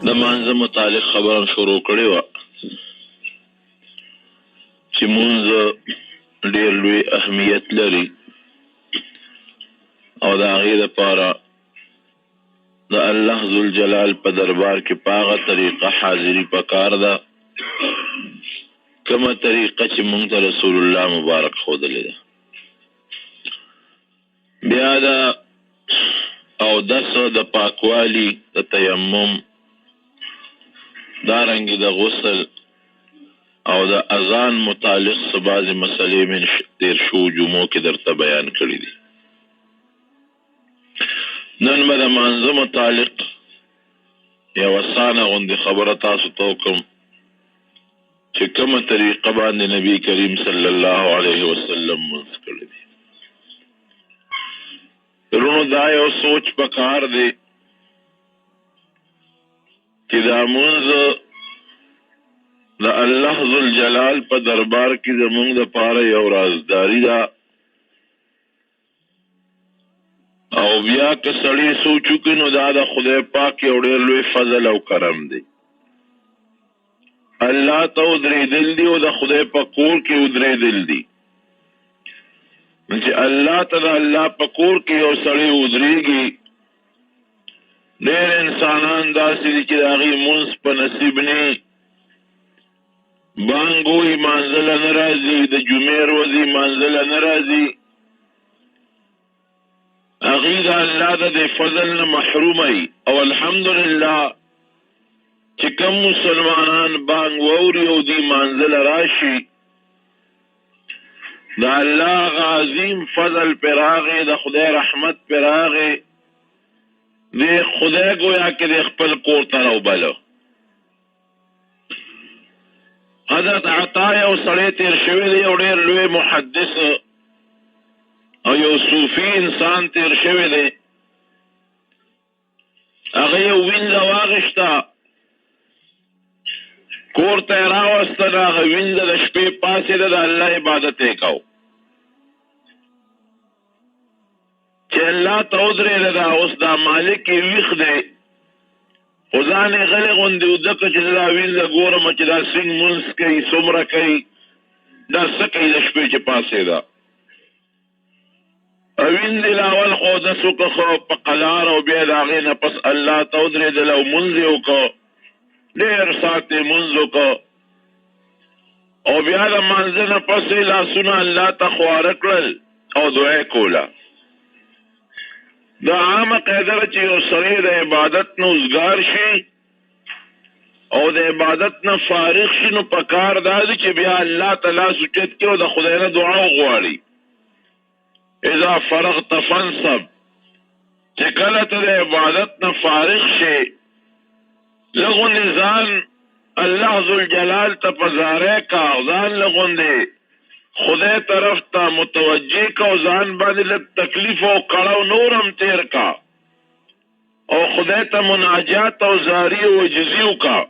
د مانځه متعلق خبره شروع کړې وه چې مونځ ډېر لوی اهمیت لري او د هغې دپاره د الله ذوالجلال په دربار کې په هغه طریقه حاضري پکار ده کومه طریقه چې مونږ ته رسول الله مبارک ښودلې ده. بیا د اودس د پاکوالي د تیمم دارنګې د غسل او د اذان متعلق څه بعضې مسلې من تېر شوو جمعو کې درته بیان کړي دي. نن به د مانځه متعلق یوه اسانه غوندې خبره تاسو ته وکړم چې کومه طریقه باندې نبي کریم صلی الله علیه وسلم مونځ کړی دی. رونو دا یو سوچ پکار دی چې دا مونځ د الله ذوالجلال په دربار کې زمونږ دپاره یو رازداري ده او بیا که سړی سوچ وکړي نو دا د خدای پاک یو ډېر لوی فضل او کرم دی. الله ته ودرېدل دي او د خدای په کور کې ودرېدل دي. چې الله ته د الله په کور کې یو سړی ودرېږي ډېر انسانان داسې دي چې د هغې مونځ په نصیب نه بانګ وایي مانځله نه راځي د جمعې ورځې مانځله نه راځي هغې د الله د دې فضل نه محرومه وي او الحمدلله چې کوم مسلمانان بانګ واوري او دې مانځله راشي د الله عظیم فضل پر راغی د خدای رحمت پر راغی د خدای گویا کې د خپل کور ته راوبله. حضرت عطا یو سړی تېر شوی دی یو ډېر لوی محدث او یو صوفي انسان تېر شوی دی هغه یو وینځه واغېسته کور ته یې راوسته د هغه وینځه د شپې پاڅېده د الله عبادت یې کو چې الله ته ودرېده دا اوس دا مالک یې ویښ دی خو ځان یې غلی غوندې وځکه چې دا وینځه ګورم چې دا سینګ مونځ کوي څومره کوي دا څه کوي د شپې چې پاڅېده وینځې لاول خو اودس وکړه خو په قلار او بیا د هغې نه پس الله ته ودرېدل او مونځ یې وکړه ډېر ساعت یې مونځ وکړه او بیا د مانځه نه پس یې لاسونه الله ته خواره کړل او دعا یې کوله. دا عامه قاعده ده چې یو سړی د عبادت نه اوزګار شي او د عبادت نه فارغ شي نو په کار دا دی چې بیا الله ته لاس اوچت کړي او د خدای نه دعا وغواړي. اذا فرغت فانصب چې کله ته د عبادت نه فارغ شي لغوندې ځان الله ذوالجلال ته په زاری کا ځان لغوندې خدای طرف ته متوجه کا او ځان باندې لږ تکلیف او کړاو نور هم تیر کا او خدای ته مناجات او زاری او عجزي وکړه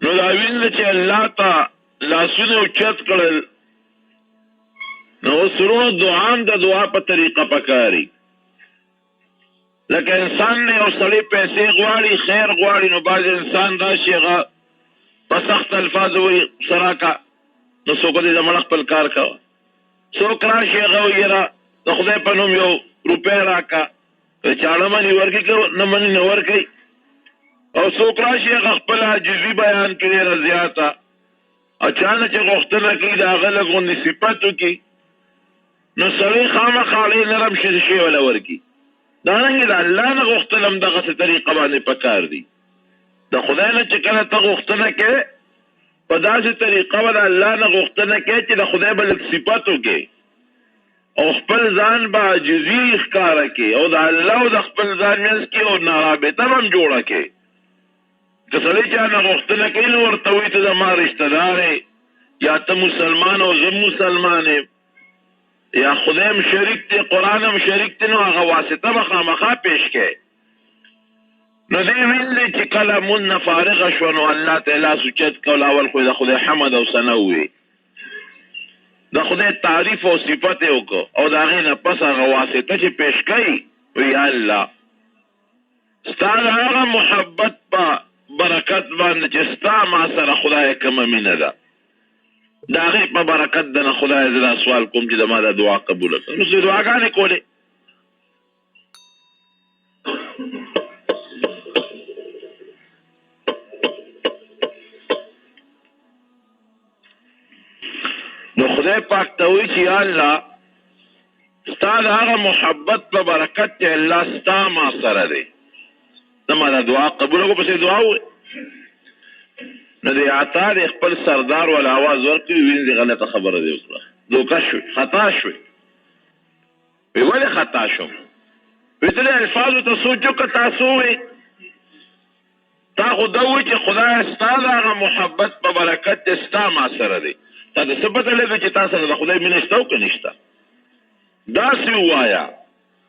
نو دا وینځه چې الله ته لاسونه اوچت کړل نو سرونو دعا د دعا په طریقه پکاري لکه انسان نه یو سړی پیسې غواړي خیر غواړي نو بعض انسان راشي هغه په سخت الفاظ وایي سره کا نو څوک دې زموږ خپل کار کوه څوک راشي هغه وایي یاره د خدای په نوم یو روپۍ راکړه چاړه منې ورکړي که نه منې نه ورکوي او څوک راشي هغه خپل عاجزي بیان کړي ډېره زیاته اچانک چې غوښتنه کوي د هغه لږ غوندې صفت وکړي نو سړی خامخا هغې نرم شي وله ورکړي دارنګې د الله نه غوښتل هم دغسې طریقه باندې پکار دي د خدای نه چې کله ته غوښتنه کوې په داسې طریقه به د الله نه غوښتنه کوې چې د خدای به لږ صفت وکړې او خپل ځان به عاجزي ښکاره کړې او د الله او د خپل ځان منځ کې او نارابطه به هم جوړه کړې که سړی چا نه غوښتنه کوي نو ورته وایي ته زما رشته دار یا ته مسلمان او زه مسلمان یم یا خدای هم شریک دی قرآن هم شریک دی نو هغه واسطه به خامخا پیش کړي نو دې ویلې چې کله مونځ نه فارغه شوه نو الله ته لاس اوچت کول اول خو د خدای حمد او ثنا ووایي د خدای تعریف او صفت یې وکړو او د هغې نه پس هغه واسطه چې پیش کوي وایي یا الله ستا د هغه محبت په برکت باندې چې ستا ما سره خدای کومه مینه ده د هغې په برکت د نه خدای زه دا سوال کوم چې زما دا دعا قبوله کړه. نو دعاګانې کولې. نو خدای پاک ته وایي چې یا الله ستا د هغه محبت په برکت چې الله ستا ما سره دی زما دا دعا قبوله کړه. پسې دعا ووایي. نو د عطا د خپل سردار ول آواز ورکړي وینځ غلطه خبره دی وکړه دوکه شوي خطا شوي. وی ولې خطا شوم؟ وی ته د الفاظو ته سوچ وکړه تاسو وی تا خو دا وایي چې خدای ستا د هغه محبت په برکت چې ستا ما سره دی تا د څه پته لګي چې تا سره د خدای مینه شته او که نشته؟ داسې ووایه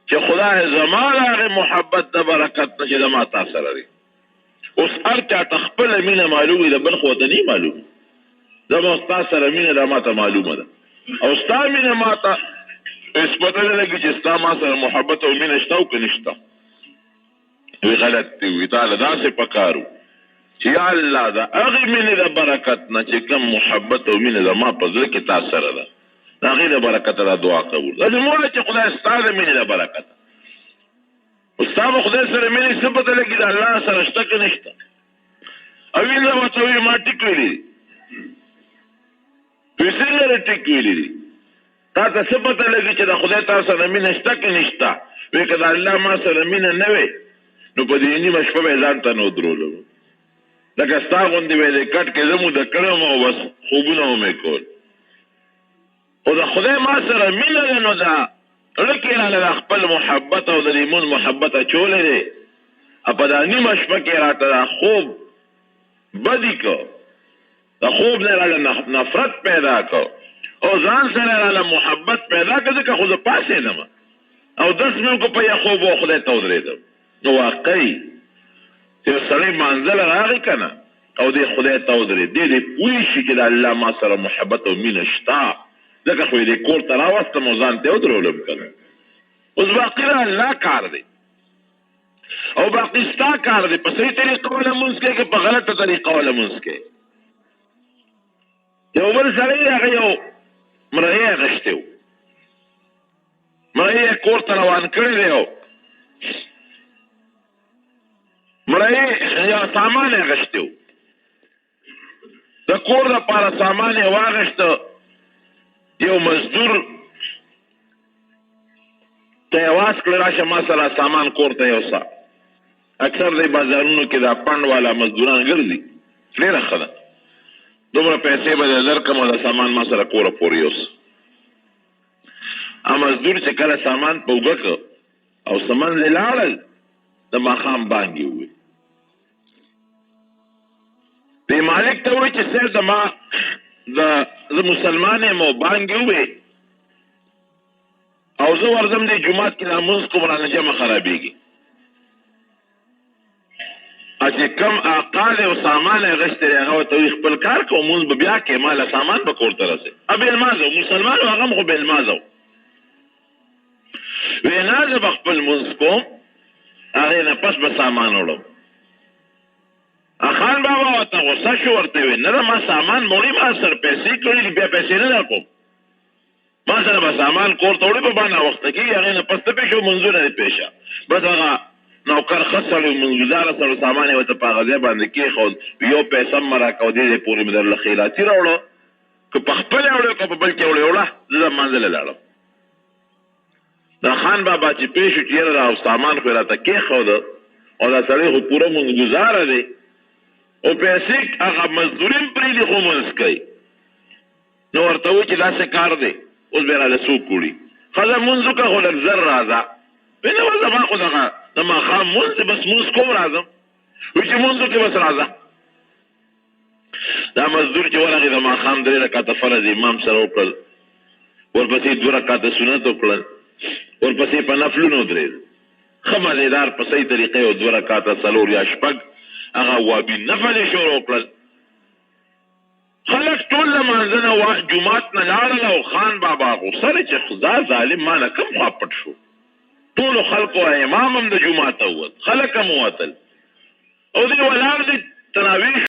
چې خدای زما د هغې محبت د برکت نه چې زما تا سره دی. اوس هر چاته خپله مینه معلوم وي د بل خو ورته نه معلوم. زما ستا سره مینه دا ما ته معلومه ده او ستا مینه ما ته هېڅ پته نه لګي چې ستا ما سره محبت او مینه شته او که نشته. وی غلط دی. وی تاله داسې پکار و چې یا الله د هغې مینې د برکت نه چې کوم محبت او مینه زما په زړه کې تا سره ده د هغې د برکته دا دعا قبول. دا زموږ چې خدای ستا د مینې د برکته ستا به خدای سره مینې څه پته لګي د الله سره شته که نشته؟ او وینه ورته وایي ما ټیک ویلي دي. وی څنګه دې ټیک ویلي دي؟ تا ته څه پته لګي چې د خدای تا سره مینه شته که نشته؟ وی که د الله ما سره مینه نه وی نو په دې نیمه شپه به یې ځان ته نه ودرولو لکه ستا غوندې به یې د کټ کې زه موده کړم او بس خوبونه مو مې کول. خو د خدای ما سره مینه ده نو ده زړه کې راله د خپل محبت او د لیمون محبت اچولی دی او په دا نیمه شپه کې راته دا خوب بدي کو د خوب نه راله نفرت پیدا کو او ځان سره راله محبت پیدا کو ځکه خو زه پاڅېدم او 10 منټ کو په یې خوب و خدای ته ودرېدم. نو واقعي چې سړی منزل راغی که نه او دې خدای ته ودرېد دې پوه شي چې د الله ما سره محبت او مینه شته ځکه خو یې دې کور ته راوستم او ځان ته یې ودرولم که نه. اوس باقي د الله کار دی او باقي ستا کار دی. په صحیح طریقه وله لمونځ کوې که په غلطه طریقه وله لمونځ کوې. یو بل سړی هغه یو مرغۍ اخیستی و مرغۍ یې کور ته روان کړی دی او مرغۍ یو سامان یې اخیستی و د کور دپاره سامان یې واخیسته یو مزدور ته یې واس کړه راشه ما سره سامان کور ته یوسه. اکثر دی بازارونو کې دا پنډ والا مزدوران ګرځي ډېره ښه ده دومره پیسې به دې درکړم او دا سامان ما سره کوره پورې یوسه. مزدور چې کله سامان په اوږه کړ او سمنځ یې لاړل د ماښام بانګ یې وویل. دې مالک ته ووایي چې صاحب زه مسلمان یم او بانګ یې وویل او زه ورځم دې جومات کې دا لمونځ کوم رانه جمع خرابېږي. چې کوم عقال او سامان یې اخیستی دی هغه ورته وایي خپل کار کوه لمونځ به بیا کوې ما له سامان به کور ته رسې. بې لمانځه و مسلمان و هغه هم خو بې لمانځه و. وی نه زه به خپل لمونځ کوم هغې نه پس به سامان وړم. خان بابا ورته غوسه شو ورته وی نه ده ما سامان موړي ما سره پیسې کړي دي بیا پیسې نه درکوم ما سره به سامان کور ته وړي په با ناوخته کېږي هغې نه پس ته پېښ شو منځونه دې پېښه بس هغه نوکر ښه سړی منځګزاره سړی سامان یې ورته په هغه ځای باندې کېښود یو پیسه هم مه راکوه دې ځای پورې مې درله خیراتي راوړه که په خپل یې وړې که په بل کې وړې وړه زه د منځله لاړم. دا خان بابا چې پېښ شو چې یاره دا سامان خو یې راته کېښوده او دا سړی خو پوره منځګزاره دی او پیسې هغه مزدوري هم پرېږدي خو منځ کوي. نو ورته وایي چې داسې کار دی اوس بیا راله څوک وړي ښځه مونځ وکړه خو لږ زر راځه. وایي نه بس زما خو دغه د ماښام مونځ دی بس مونځ کوم راځم. وایي چې مونځ وکړې بس راځه. دا مزدور چې ورغې د ماښام 3 رکعته فرض امام سره وکړل ورپسې 2 رکعته سنت وکړل ورپسې په نفلونو درېد ښه مزېدار په صحیح طریقې او 2 رکعته 4 یا 6 هغه وابي نفل یې شروع کړل. خلک ټول لمانځه نه جومات نه لاړل او خان بابا غوسه دی چې خدا ظالم ما نه کوم خوا پټ شو ټول خلق او امام هم د جمعه ته ووت، خلق هم ووتل او دی ولاړ دي تراویح